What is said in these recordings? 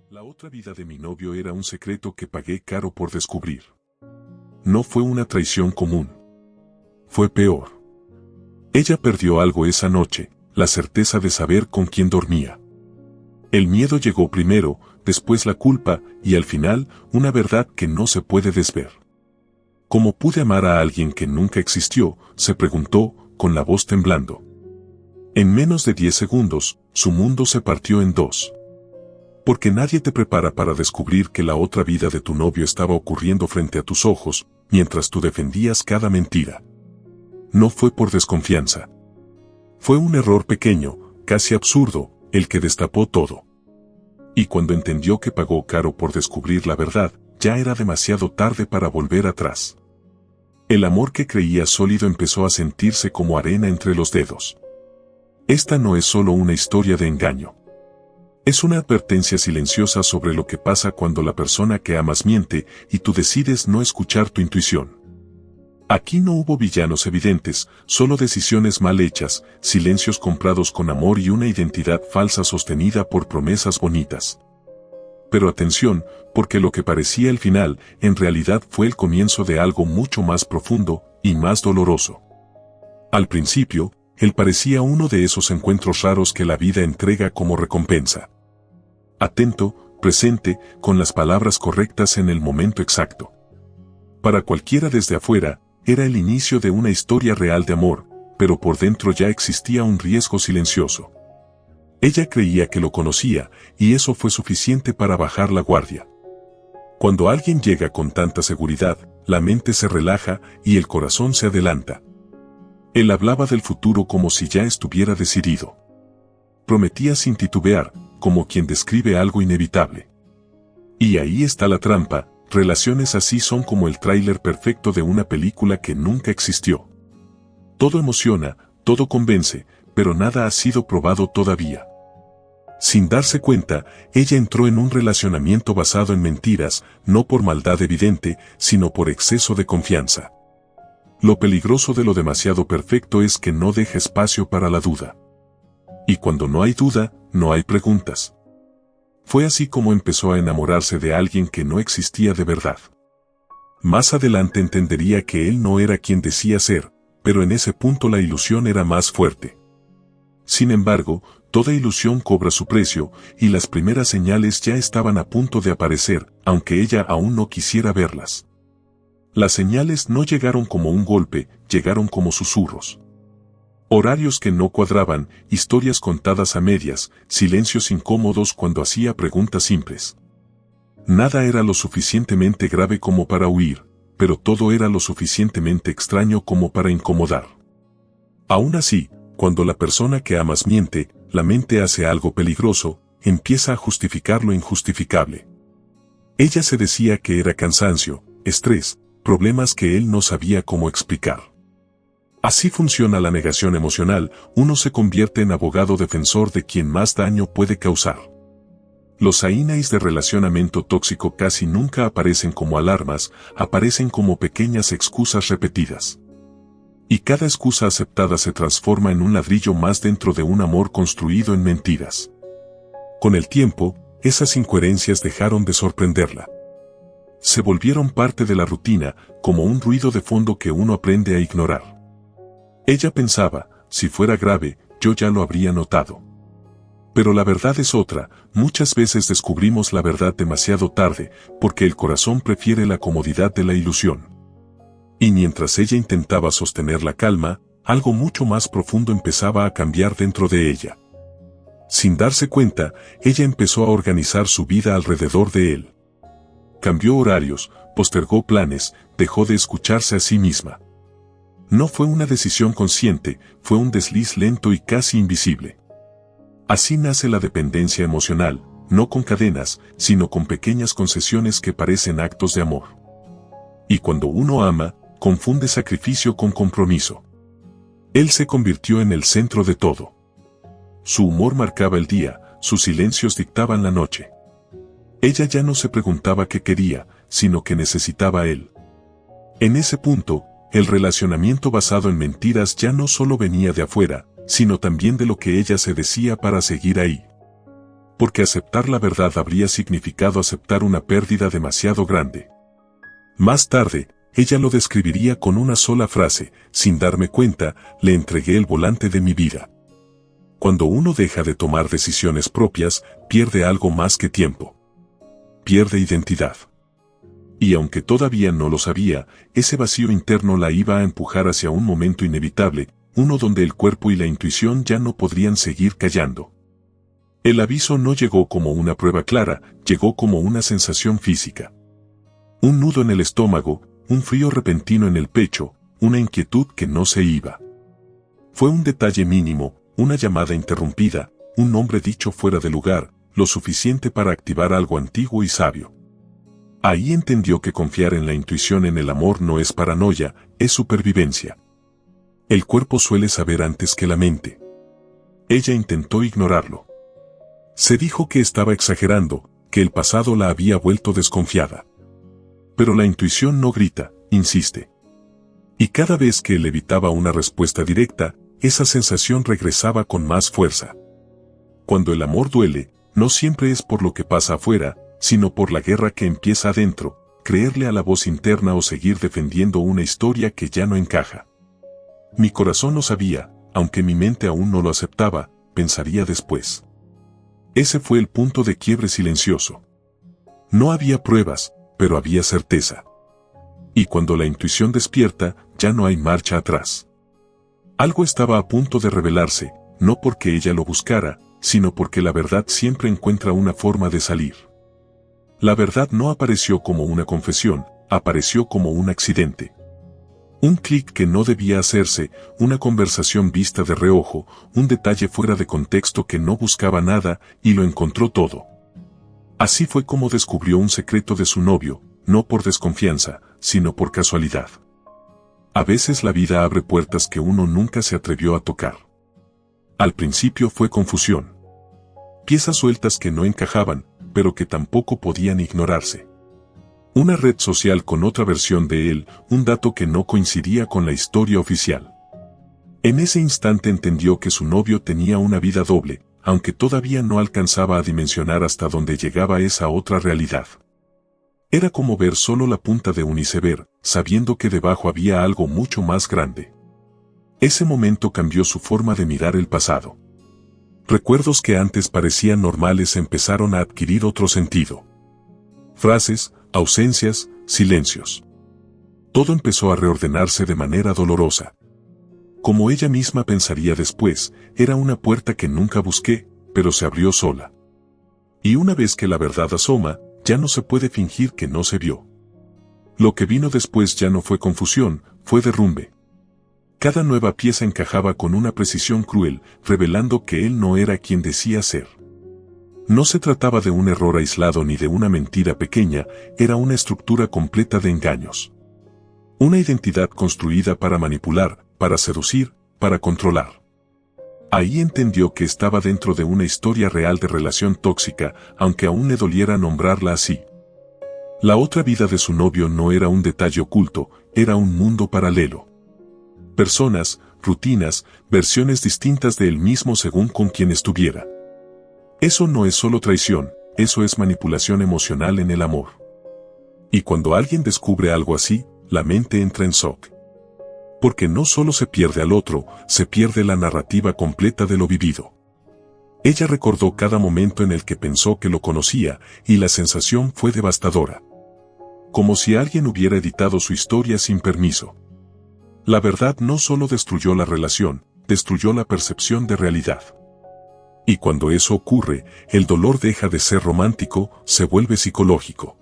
La otra vida de mi novio era un secreto que pagué caro por descubrir. No fue una traición común. Fue peor. Ella perdió algo esa noche, la certeza de saber con quién dormía. El miedo llegó primero, después la culpa, y al final, una verdad que no se puede desver. ¿Cómo pude amar a alguien que nunca existió?, se preguntó, con la voz temblando. En menos de 10 segundos, su mundo se partió en dos. Porque nadie te prepara para descubrir que la otra vida de tu novio estaba ocurriendo frente a tus ojos, mientras tú defendías cada mentira. No fue por desconfianza. Fue un error pequeño, casi absurdo, el que destapó todo. Y cuando entendió que pagó caro por descubrir la verdad, ya era demasiado tarde para volver atrás. El amor que creía sólido empezó a sentirse como arena entre los dedos. Esta no es solo una historia de engaño. Es una advertencia silenciosa sobre lo que pasa cuando la persona que amas miente y tú decides no escuchar tu intuición. Aquí no hubo villanos evidentes, solo decisiones mal hechas, silencios comprados con amor y una identidad falsa sostenida por promesas bonitas. Pero atención, porque lo que parecía el final, en realidad fue el comienzo de algo mucho más profundo y más doloroso. Al principio, él parecía uno de esos encuentros raros que la vida entrega como recompensa. Atento, presente, con las palabras correctas en el momento exacto. Para cualquiera desde afuera, era el inicio de una historia real de amor, pero por dentro ya existía un riesgo silencioso. Ella creía que lo conocía, y eso fue suficiente para bajar la guardia. Cuando alguien llega con tanta seguridad, la mente se relaja y el corazón se adelanta. Él hablaba del futuro como si ya estuviera decidido. Prometía sin titubear, como quien describe algo inevitable. Y ahí está la trampa, relaciones así son como el tráiler perfecto de una película que nunca existió. Todo emociona, todo convence, pero nada ha sido probado todavía. Sin darse cuenta, ella entró en un relacionamiento basado en mentiras, no por maldad evidente, sino por exceso de confianza. Lo peligroso de lo demasiado perfecto es que no deja espacio para la duda. Y cuando no hay duda, no hay preguntas. Fue así como empezó a enamorarse de alguien que no existía de verdad. Más adelante entendería que él no era quien decía ser, pero en ese punto la ilusión era más fuerte. Sin embargo, toda ilusión cobra su precio, y las primeras señales ya estaban a punto de aparecer, aunque ella aún no quisiera verlas. Las señales no llegaron como un golpe, llegaron como susurros. Horarios que no cuadraban, historias contadas a medias, silencios incómodos cuando hacía preguntas simples. Nada era lo suficientemente grave como para huir, pero todo era lo suficientemente extraño como para incomodar. Aún así, cuando la persona que amas miente, la mente hace algo peligroso, empieza a justificar lo injustificable. Ella se decía que era cansancio, estrés, problemas que él no sabía cómo explicar. Así funciona la negación emocional, uno se convierte en abogado defensor de quien más daño puede causar. Los signos de relacionamiento tóxico casi nunca aparecen como alarmas, aparecen como pequeñas excusas repetidas. Y cada excusa aceptada se transforma en un ladrillo más dentro de un amor construido en mentiras. Con el tiempo, esas incoherencias dejaron de sorprenderla. Se volvieron parte de la rutina, como un ruido de fondo que uno aprende a ignorar. Ella pensaba, si fuera grave, yo ya lo habría notado. Pero la verdad es otra, muchas veces descubrimos la verdad demasiado tarde, porque el corazón prefiere la comodidad de la ilusión. Y mientras ella intentaba sostener la calma, algo mucho más profundo empezaba a cambiar dentro de ella. Sin darse cuenta, ella empezó a organizar su vida alrededor de él. Cambió horarios, postergó planes, dejó de escucharse a sí misma. No fue una decisión consciente, fue un desliz lento y casi invisible. Así nace la dependencia emocional, no con cadenas, sino con pequeñas concesiones que parecen actos de amor. Y cuando uno ama, confunde sacrificio con compromiso. Él se convirtió en el centro de todo. Su humor marcaba el día, sus silencios dictaban la noche. Ella ya no se preguntaba qué quería, sino que necesitaba a él. En ese punto, el relacionamiento basado en mentiras ya no solo venía de afuera, sino también de lo que ella se decía para seguir ahí. Porque aceptar la verdad habría significado aceptar una pérdida demasiado grande. Más tarde, ella lo describiría con una sola frase: sin darme cuenta, le entregué el volante de mi vida. Cuando uno deja de tomar decisiones propias, pierde algo más que tiempo. Pierde identidad. Y aunque todavía no lo sabía, ese vacío interno la iba a empujar hacia un momento inevitable, uno donde el cuerpo y la intuición ya no podrían seguir callando. El aviso no llegó como una prueba clara, llegó como una sensación física. Un nudo en el estómago, un frío repentino en el pecho, una inquietud que no se iba. Fue un detalle mínimo, una llamada interrumpida, un nombre dicho fuera de lugar, lo suficiente para activar algo antiguo y sabio. Ahí entendió que confiar en la intuición en el amor no es paranoia, es supervivencia. El cuerpo suele saber antes que la mente. Ella intentó ignorarlo. Se dijo que estaba exagerando, que el pasado la había vuelto desconfiada. Pero la intuición no grita, insiste. Y cada vez que él evitaba una respuesta directa, esa sensación regresaba con más fuerza. Cuando el amor duele, no siempre es por lo que pasa afuera, sino por la guerra que empieza adentro, creerle a la voz interna o seguir defendiendo una historia que ya no encaja. Mi corazón lo sabía, aunque mi mente aún no lo aceptaba, pensaría después. Ese fue el punto de quiebre silencioso. No había pruebas, pero había certeza. Y cuando la intuición despierta, ya no hay marcha atrás. Algo estaba a punto de revelarse, no porque ella lo buscara, sino porque la verdad siempre encuentra una forma de salir. La verdad no apareció como una confesión, apareció como un accidente. Un clic que no debía hacerse, una conversación vista de reojo, un detalle fuera de contexto que no buscaba nada, y lo encontró todo. Así fue como descubrió un secreto de su novio, no por desconfianza, sino por casualidad. A veces la vida abre puertas que uno nunca se atrevió a tocar. Al principio fue confusión. Piezas sueltas que no encajaban, pero que tampoco podían ignorarse. Una red social con otra versión de él, un dato que no coincidía con la historia oficial. En ese instante entendió que su novio tenía una vida doble, aunque todavía no alcanzaba a dimensionar hasta dónde llegaba esa otra realidad. Era como ver solo la punta de un iceberg, sabiendo que debajo había algo mucho más grande. Ese momento cambió su forma de mirar el pasado. Recuerdos que antes parecían normales empezaron a adquirir otro sentido. Frases, ausencias, silencios. Todo empezó a reordenarse de manera dolorosa. Como ella misma pensaría después, era una puerta que nunca busqué, pero se abrió sola. Y una vez que la verdad asoma, ya no se puede fingir que no se vio. Lo que vino después ya no fue confusión, fue derrumbe. Cada nueva pieza encajaba con una precisión cruel, revelando que él no era quien decía ser. No se trataba de un error aislado ni de una mentira pequeña, era una estructura completa de engaños. Una identidad construida para manipular, para seducir, para controlar. Ahí entendió que estaba dentro de una historia real de relación tóxica, aunque aún le doliera nombrarla así. La otra vida de su novio no era un detalle oculto, era un mundo paralelo. Personas, rutinas, versiones distintas de él mismo según con quien estuviera. Eso no es solo traición, eso es manipulación emocional en el amor. Y cuando alguien descubre algo así, la mente entra en shock. Porque no solo se pierde al otro, se pierde la narrativa completa de lo vivido. Ella recordó cada momento en el que pensó que lo conocía, y la sensación fue devastadora. Como si alguien hubiera editado su historia sin permiso. La verdad no solo destruyó la relación, destruyó la percepción de realidad. Y cuando eso ocurre, el dolor deja de ser romántico, se vuelve psicológico.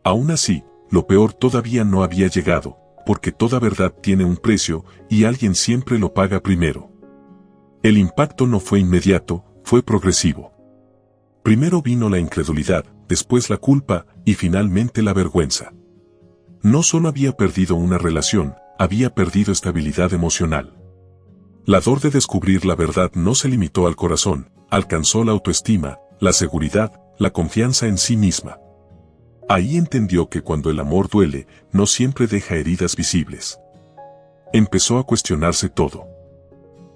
Aún así, lo peor todavía no había llegado, porque toda verdad tiene un precio, y alguien siempre lo paga primero. El impacto no fue inmediato, fue progresivo. Primero vino la incredulidad, después la culpa, y finalmente la vergüenza. No solo había perdido una relación, había perdido estabilidad emocional. La dor de descubrir la verdad no se limitó al corazón, alcanzó la autoestima, la seguridad, la confianza en sí misma. Ahí entendió que cuando el amor duele, no siempre deja heridas visibles. Empezó a cuestionarse todo.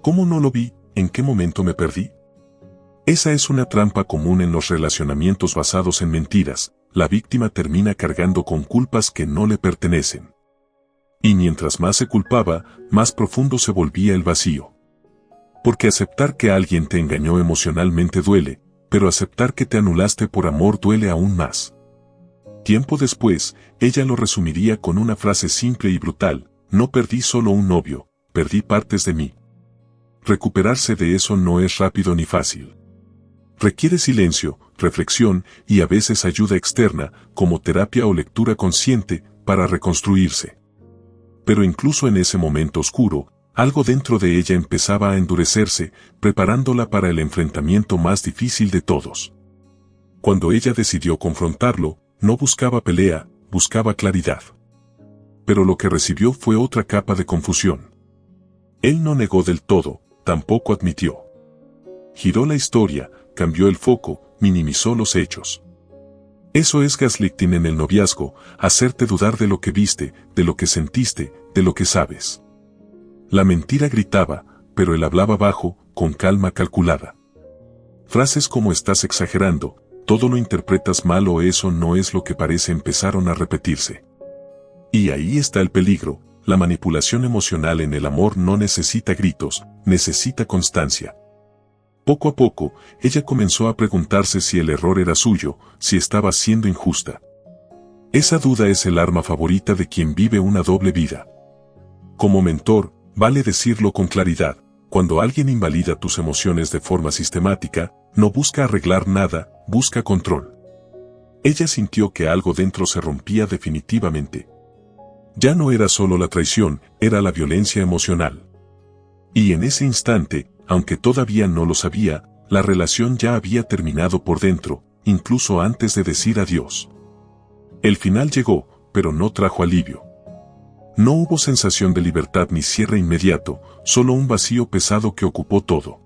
¿Cómo no lo vi? ¿En qué momento me perdí? Esa es una trampa común en los relacionamientos basados en mentiras. La víctima termina cargando con culpas que no le pertenecen. Y mientras más se culpaba, más profundo se volvía el vacío. Porque aceptar que alguien te engañó emocionalmente duele, pero aceptar que te anulaste por amor duele aún más. Tiempo después, ella lo resumiría con una frase simple y brutal: no perdí solo un novio, perdí partes de mí. Recuperarse de eso no es rápido ni fácil. Requiere silencio, reflexión y a veces ayuda externa, como terapia o lectura consciente, para reconstruirse. Pero incluso en ese momento oscuro, algo dentro de ella empezaba a endurecerse, preparándola para el enfrentamiento más difícil de todos. Cuando ella decidió confrontarlo, no buscaba pelea, buscaba claridad. Pero lo que recibió fue otra capa de confusión. Él no negó del todo, tampoco admitió. Giró la historia, cambió el foco, minimizó los hechos. Eso es gaslighting en el noviazgo, hacerte dudar de lo que viste, de lo que sentiste, de lo que sabes. La mentira gritaba, pero él hablaba bajo, con calma calculada. Frases como estás exagerando, todo lo interpretas mal o eso no es lo que parece empezaron a repetirse. Y ahí está el peligro, la manipulación emocional en el amor no necesita gritos, necesita constancia. Poco a poco, ella comenzó a preguntarse si el error era suyo, si estaba siendo injusta. Esa duda es el arma favorita de quien vive una doble vida. Como mentor, vale decirlo con claridad: cuando alguien invalida tus emociones de forma sistemática, no busca arreglar nada, busca control. Ella sintió que algo dentro se rompía definitivamente. Ya no era solo la traición, era la violencia emocional. Y en ese instante, aunque todavía no lo sabía, la relación ya había terminado por dentro, incluso antes de decir adiós. El final llegó, pero no trajo alivio. No hubo sensación de libertad ni cierre inmediato, solo un vacío pesado que ocupó todo.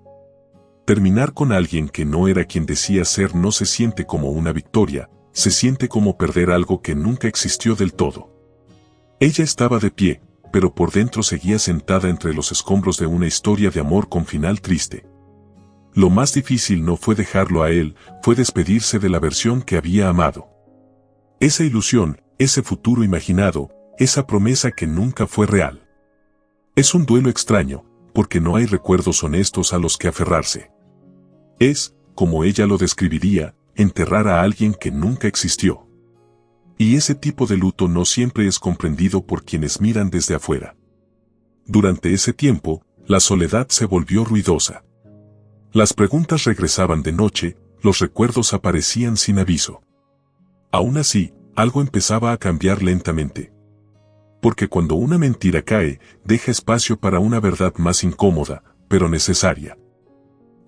Terminar con alguien que no era quien decía ser no se siente como una victoria, se siente como perder algo que nunca existió del todo. Ella estaba de pie, pero por dentro seguía sentada entre los escombros de una historia de amor con final triste. Lo más difícil no fue dejarlo a él, fue despedirse de la versión que había amado. Esa ilusión, ese futuro imaginado, esa promesa que nunca fue real. Es un duelo extraño, porque no hay recuerdos honestos a los que aferrarse. Es, como ella lo describiría, enterrar a alguien que nunca existió. Y ese tipo de luto no siempre es comprendido por quienes miran desde afuera. Durante ese tiempo, la soledad se volvió ruidosa. Las preguntas regresaban de noche, los recuerdos aparecían sin aviso. Aún así, algo empezaba a cambiar lentamente. Porque cuando una mentira cae, deja espacio para una verdad más incómoda, pero necesaria.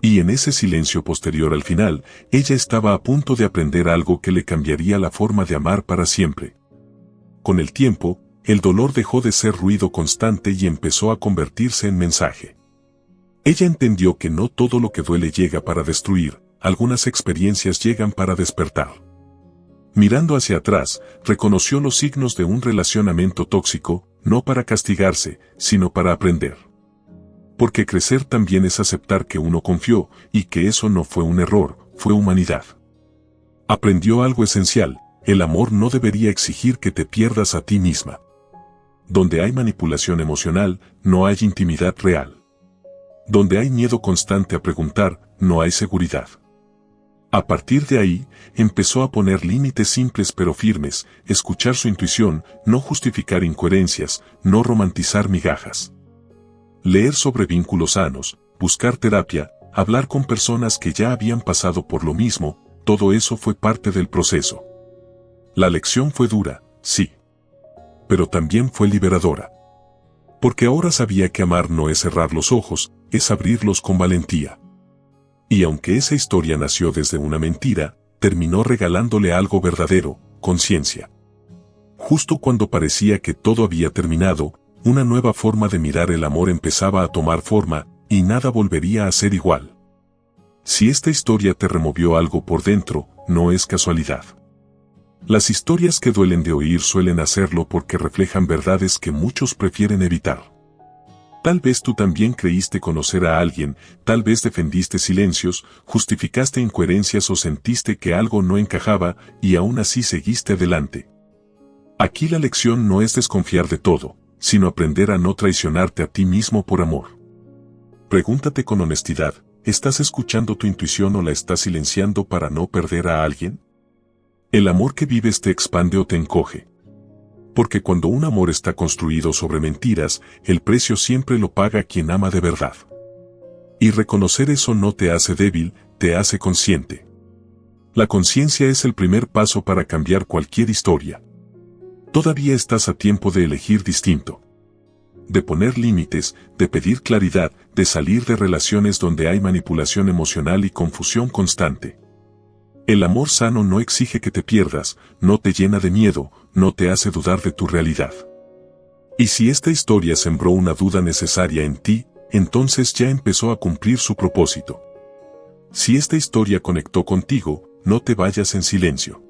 Y en ese silencio posterior al final, ella estaba a punto de aprender algo que le cambiaría la forma de amar para siempre. Con el tiempo, el dolor dejó de ser ruido constante y empezó a convertirse en mensaje. Ella entendió que no todo lo que duele llega para destruir, algunas experiencias llegan para despertar. Mirando hacia atrás, reconoció los signos de un relacionamiento tóxico, no para castigarse, sino para aprender. Porque crecer también es aceptar que uno confió, y que eso no fue un error, fue humanidad. Aprendió algo esencial: el amor no debería exigir que te pierdas a ti misma. Donde hay manipulación emocional, no hay intimidad real. Donde hay miedo constante a preguntar, no hay seguridad. A partir de ahí, empezó a poner límites simples pero firmes, escuchar su intuición, no justificar incoherencias, no romantizar migajas. Leer sobre vínculos sanos, buscar terapia, hablar con personas que ya habían pasado por lo mismo, todo eso fue parte del proceso. La lección fue dura, sí. Pero también fue liberadora. Porque ahora sabía que amar no es cerrar los ojos, es abrirlos con valentía. Y aunque esa historia nació desde una mentira, terminó regalándole algo verdadero: conciencia. Justo cuando parecía que todo había terminado, una nueva forma de mirar el amor empezaba a tomar forma, y nada volvería a ser igual. Si esta historia te removió algo por dentro, no es casualidad. Las historias que duelen de oír suelen hacerlo porque reflejan verdades que muchos prefieren evitar. Tal vez tú también creíste conocer a alguien, tal vez defendiste silencios, justificaste incoherencias o sentiste que algo no encajaba y aún así seguiste adelante. Aquí la lección no es desconfiar de todo, sino aprender a no traicionarte a ti mismo por amor. Pregúntate con honestidad, ¿estás escuchando tu intuición o la estás silenciando para no perder a alguien? ¿El amor que vives te expande o te encoge? Porque cuando un amor está construido sobre mentiras, el precio siempre lo paga quien ama de verdad. Y reconocer eso no te hace débil, te hace consciente. La conciencia es el primer paso para cambiar cualquier historia. Todavía estás a tiempo de elegir distinto. De poner límites, de pedir claridad, de salir de relaciones donde hay manipulación emocional y confusión constante. El amor sano no exige que te pierdas, no te llena de miedo, no te hace dudar de tu realidad. Y si esta historia sembró una duda necesaria en ti, entonces ya empezó a cumplir su propósito. Si esta historia conectó contigo, no te vayas en silencio.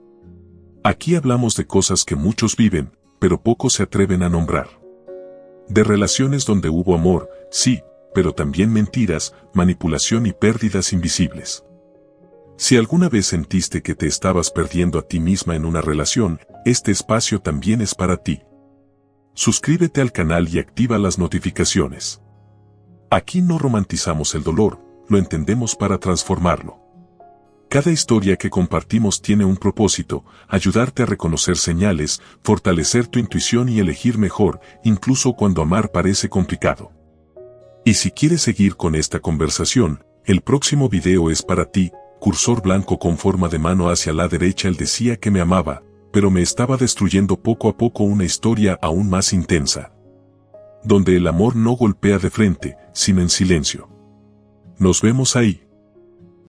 Aquí hablamos de cosas que muchos viven, pero pocos se atreven a nombrar. De relaciones donde hubo amor, sí, pero también mentiras, manipulación y pérdidas invisibles. Si alguna vez sentiste que te estabas perdiendo a ti misma en una relación, este espacio también es para ti. Suscríbete al canal y activa las notificaciones. Aquí no romantizamos el dolor, lo entendemos para transformarlo. Cada historia que compartimos tiene un propósito, ayudarte a reconocer señales, fortalecer tu intuición y elegir mejor, incluso cuando amar parece complicado. Y si quieres seguir con esta conversación, el próximo video es para ti. Cursor blanco con forma de mano hacia la derecha. Él decía que me amaba, pero me estaba destruyendo poco a poco. Una historia aún más intensa. Donde el amor no golpea de frente, sino en silencio. Nos vemos ahí.